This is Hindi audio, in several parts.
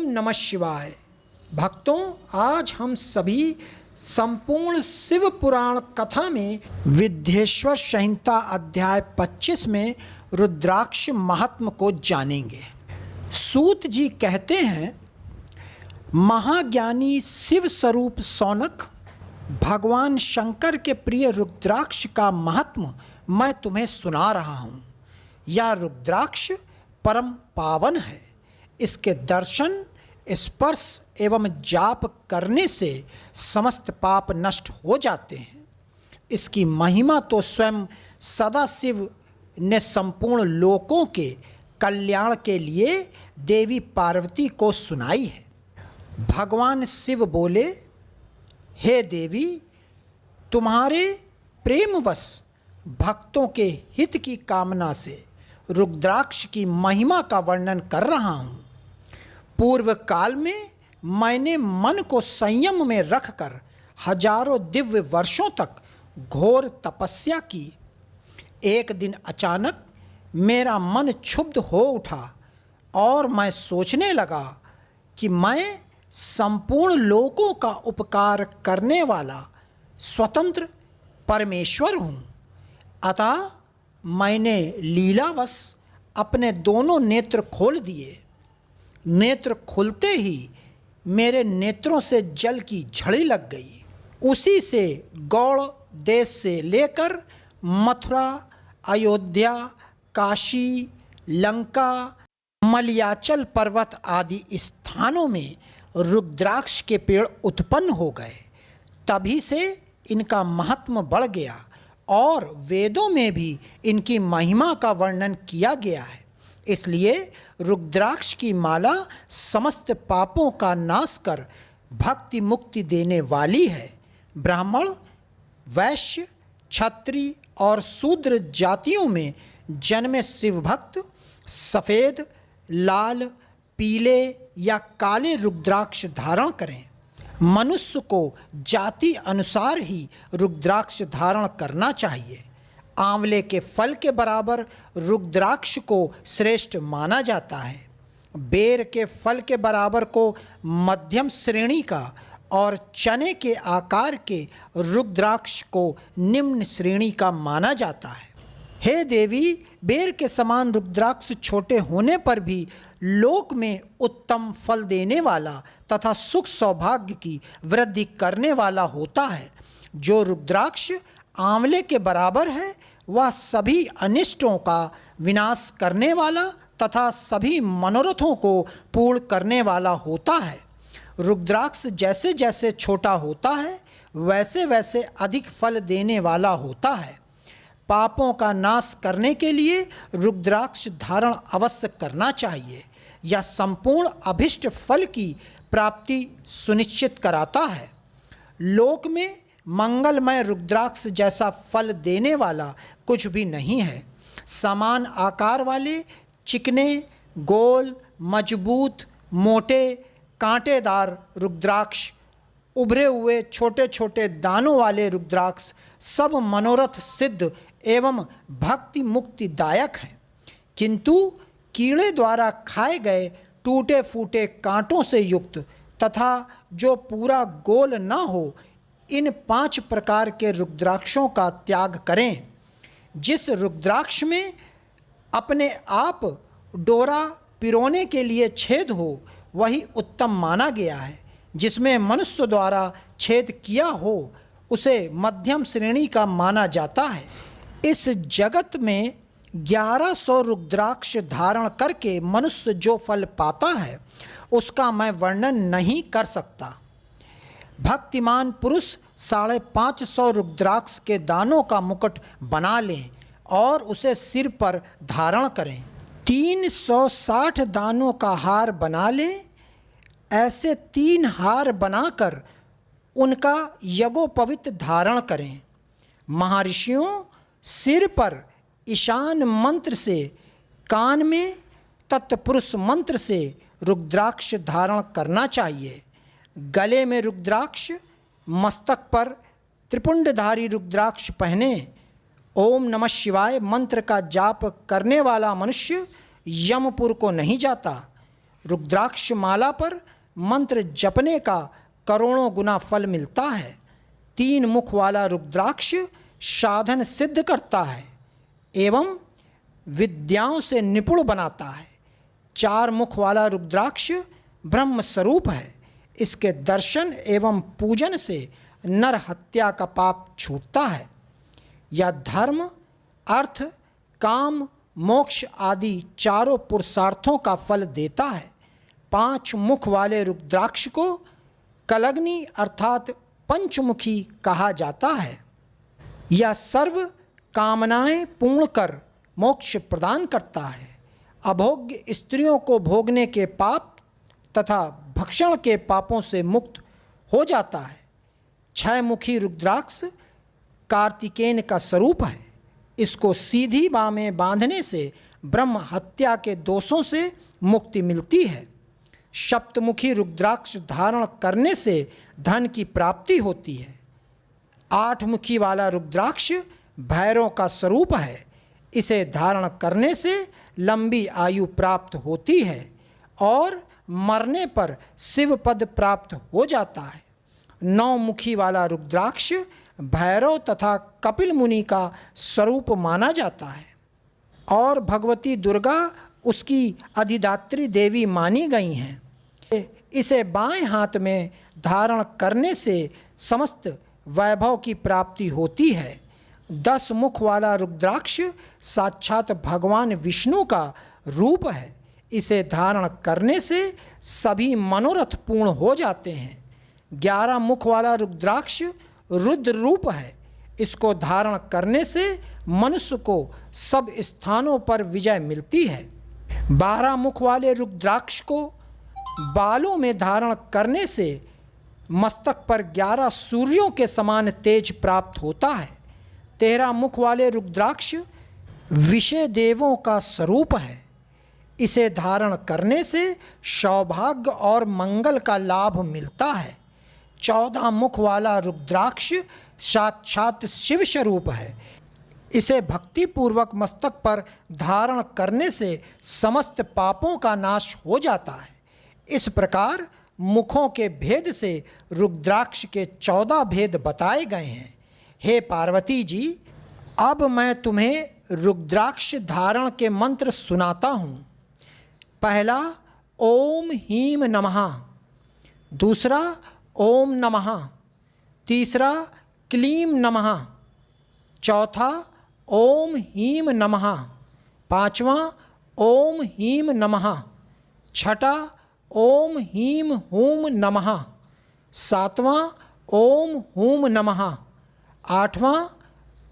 नमः शिवाय। भक्तों, आज हम सभी संपूर्ण शिव पुराण कथा में विद्येश्वर संहिता अध्याय 25 में रुद्राक्ष महात्म को जानेंगे। सूत जी कहते हैं, महाज्ञानी शिव स्वरूप सौनक, भगवान शंकर के प्रिय रुद्राक्ष का महात्म मैं तुम्हें सुना रहा हूँ। यह रुद्राक्ष परम पावन है। इसके दर्शन, स्पर्श एवं जाप करने से समस्त पाप नष्ट हो जाते हैं। इसकी महिमा तो स्वयं सदाशिव ने संपूर्ण लोकों के कल्याण के लिए देवी पार्वती को सुनाई है। भगवान शिव बोले, हे देवी, तुम्हारे प्रेमवश भक्तों के हित की कामना से रुद्राक्ष की महिमा का वर्णन कर रहा हूँ। पूर्व काल में मैंने मन को संयम में रखकर हजारों दिव्य वर्षों तक घोर तपस्या की। एक दिन अचानक मेरा मन क्षुब्ध हो उठा और मैं सोचने लगा कि मैं संपूर्ण लोकों का उपकार करने वाला स्वतंत्र परमेश्वर हूँ। अतः मैंने लीलावश अपने दोनों नेत्र खोल दिए। नेत्र खुलते ही मेरे नेत्रों से जल की झड़ी लग गई। उसी से गौड़ देश से लेकर मथुरा, अयोध्या, काशी, लंका, मलयाचल पर्वत आदि स्थानों में रुद्राक्ष के पेड़ उत्पन्न हो गए। तभी से इनका महात्म्य बढ़ गया और वेदों में भी इनकी महिमा का वर्णन किया गया है। इसलिए रुद्राक्ष की माला समस्त पापों का नाश कर भक्ति मुक्ति देने वाली है। ब्राह्मण, वैश्य, क्षत्रिय और शूद्र जातियों में जन्मे शिव भक्त सफ़ेद, लाल, पीले या काले रुद्राक्ष धारण करें। मनुष्य को जाति अनुसार ही रुद्राक्ष धारण करना चाहिए। आंवले के फल के बराबर रुद्राक्ष को श्रेष्ठ माना जाता है। बेर के फल के बराबर को मध्यम श्रेणी का और चने के आकार के रुद्राक्ष को निम्न श्रेणी का माना जाता है। हे देवी, बेर के समान रुद्राक्ष छोटे होने पर भी लोक में उत्तम फल देने वाला तथा सुख सौभाग्य की वृद्धि करने वाला होता है। जो रुद्राक्ष आंवले के बराबर है वह सभी अनिष्टों का विनाश करने वाला तथा सभी मनोरथों को पूर्ण करने वाला होता है। रुद्राक्ष जैसे जैसे छोटा होता है वैसे वैसे अधिक फल देने वाला होता है। पापों का नाश करने के लिए रुद्राक्ष धारण अवश्य करना चाहिए। यह संपूर्ण अभिष्ट फल की प्राप्ति सुनिश्चित कराता है। लोक में मंगलमय रुद्राक्ष जैसा फल देने वाला कुछ भी नहीं है। समान आकार वाले, चिकने, गोल, मजबूत, मोटे, कांटेदार रुद्राक्ष, उभरे हुए छोटे छोटे दानों वाले रुद्राक्ष सब मनोरथ सिद्ध एवं भक्ति मुक्तिदायक हैं। किंतु कीड़े द्वारा खाए गए टूटे फूटे कांटों से युक्त तथा जो पूरा गोल न हो, इन 5 प्रकार के रुद्राक्षों का त्याग करें। जिस रुद्राक्ष में अपने आप डोरा पिरोने के लिए छेद हो वही उत्तम माना गया है। जिसमें मनुष्य द्वारा छेद किया हो उसे मध्यम श्रेणी का माना जाता है। इस जगत में 1100 रुद्राक्ष धारण करके मनुष्य जो फल पाता है उसका मैं वर्णन नहीं कर सकता। भक्तिमान पुरुष 550 रुद्राक्ष के दानों का मुकुट बना लें और उसे सिर पर धारण करें। 360 दानों का हार बना लें। ऐसे 3 हार बनाकर उनका यज्ञोपवीत धारण करें। महर्षियों, सिर पर ईशान मंत्र से, कान में तत्पुरुष मंत्र से रुद्राक्ष धारण करना चाहिए। गले में रुद्राक्ष, मस्तक पर त्रिपुंडधारी रुद्राक्ष पहने। ओम नमः शिवाय मंत्र का जाप करने वाला मनुष्य यमपुर को नहीं जाता। रुद्राक्ष माला पर मंत्र जपने का करोड़ों गुना फल मिलता है। 3 मुख वाला रुद्राक्ष साधन सिद्ध करता है एवं विद्याओं से निपुण बनाता है। 4 मुख वाला रुद्राक्ष ब्रह्म स्वरूप है। इसके दर्शन एवं पूजन से नर हत्या का पाप छूटता है। यह धर्म, अर्थ, काम, मोक्ष आदि चारों पुरुषार्थों का फल देता है। 5 मुख वाले रुद्राक्ष को कलग्नि अर्थात पंचमुखी कहा जाता है। यह सर्व कामनाएं पूर्ण कर मोक्ष प्रदान करता है। अभोग्य स्त्रियों को भोगने के पाप तथा भक्षण के पापों से मुक्त हो जाता है। 6 मुखी रुद्राक्ष कार्तिकेय का स्वरूप है। इसको सीधी बाह में बांधने से ब्रह्म हत्या के दोषों से मुक्ति मिलती है। सप्तमुखी रुद्राक्ष धारण करने से धन की प्राप्ति होती है। 8 मुखी वाला रुद्राक्ष भैरव का स्वरूप है। इसे धारण करने से लंबी आयु प्राप्त होती है और मरने पर शिव पद प्राप्त हो जाता है। 9 मुखी वाला रुद्राक्ष भैरव तथा कपिल मुनि का स्वरूप माना जाता है और भगवती दुर्गा उसकी अधिदात्री देवी मानी गई हैं। इसे बाएं हाथ में धारण करने से समस्त वैभव की प्राप्ति होती है। 10 मुख वाला रुद्राक्ष साक्षात भगवान विष्णु का रूप है। इसे धारण करने से सभी मनोरथ पूर्ण हो जाते हैं। 11 मुख वाला रुद्राक्ष रुद्र रूप है। इसको धारण करने से मनुष्य को सब स्थानों पर विजय मिलती है। 12 मुख वाले रुद्राक्ष को बालों में धारण करने से मस्तक पर 11 सूर्यों के समान तेज प्राप्त होता है। 13 मुख वाले रुद्राक्ष विषय देवों का स्वरूप है। इसे धारण करने से सौभाग्य और मंगल का लाभ मिलता है। 14 मुख वाला रुद्राक्ष साक्षात शिव स्वरूप है। इसे भक्तिपूर्वक मस्तक पर धारण करने से समस्त पापों का नाश हो जाता है। इस प्रकार मुखों के भेद से रुद्राक्ष के 14 भेद बताए गए हैं। हे पार्वती जी, अब मैं तुम्हें रुद्राक्ष धारण के मंत्र सुनाता हूँ। पहला ओम हीम नमः, दूसरा ओम नमः, तीसरा क्लीम नमः, चौथा ओम हीम नमः, पांचवा ओम हीम नमः, छठा ओम हीम हूम नमः, सातवां ओम हूम नमः, आठवां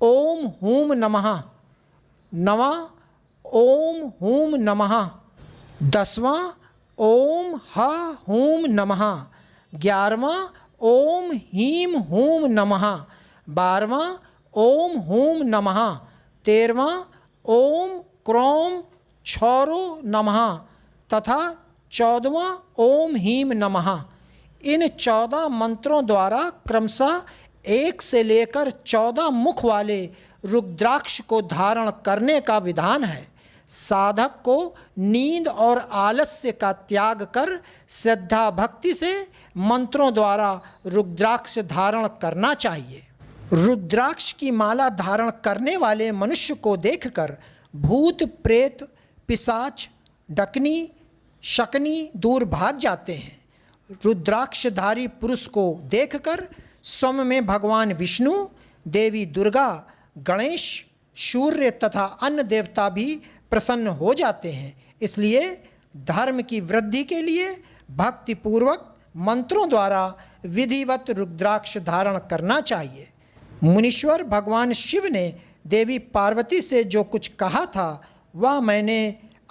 ओम हूम नमः, नवां ओम हूम नमः, 10वां ओम हा हूम नमः, 11वां ओम हीम हूम नमः, 12वां ओम हूम नमः, 13वां ओम क्रोम क्षौरो नमः तथा 14वां ओम हीम नमः। इन 14 मंत्रों द्वारा क्रमशः 1 से लेकर 14 मुख वाले रुद्राक्ष को धारण करने का विधान है। साधक को नींद और आलस्य का त्याग कर श्रद्धा भक्ति से मंत्रों द्वारा रुद्राक्ष धारण करना चाहिए। रुद्राक्ष की माला धारण करने वाले मनुष्य को देखकर भूत प्रेत पिशाच डकनी शकनी दूर भाग जाते हैं। रुद्राक्षधारी पुरुष को देखकर स्वयं में भगवान विष्णु, देवी दुर्गा, गणेश, सूर्य तथा अन्य देवता भी प्रसन्न हो जाते हैं। इसलिए धर्म की वृद्धि के लिए भक्तिपूर्वक मंत्रों द्वारा विधिवत रुद्राक्ष धारण करना चाहिए। मुनीश्वर भगवान शिव ने देवी पार्वती से जो कुछ कहा था वह मैंने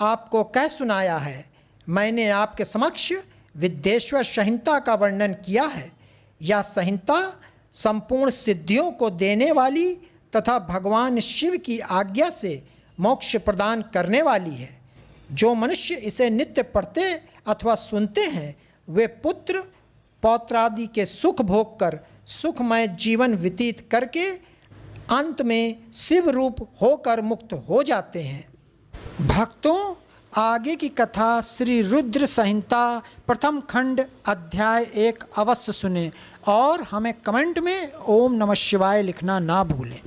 आपको कह सुनाया है। मैंने आपके समक्ष विद्येश्वर संहिता का वर्णन किया है। यह संहिता संपूर्ण सिद्धियों को देने वाली तथा भगवान शिव की आज्ञा से मोक्ष प्रदान करने वाली है। जो मनुष्य इसे नित्य पढ़ते अथवा सुनते हैं वे पुत्र पौत्रादि के सुख भोग कर सुखमय जीवन व्यतीत करके अंत में शिव रूप होकर मुक्त हो जाते हैं। भक्तों, आगे की कथा श्री रुद्र संहिता प्रथम खंड अध्याय 1 अवश्य सुने और हमें कमेंट में ओम नमः शिवाय लिखना ना भूलें।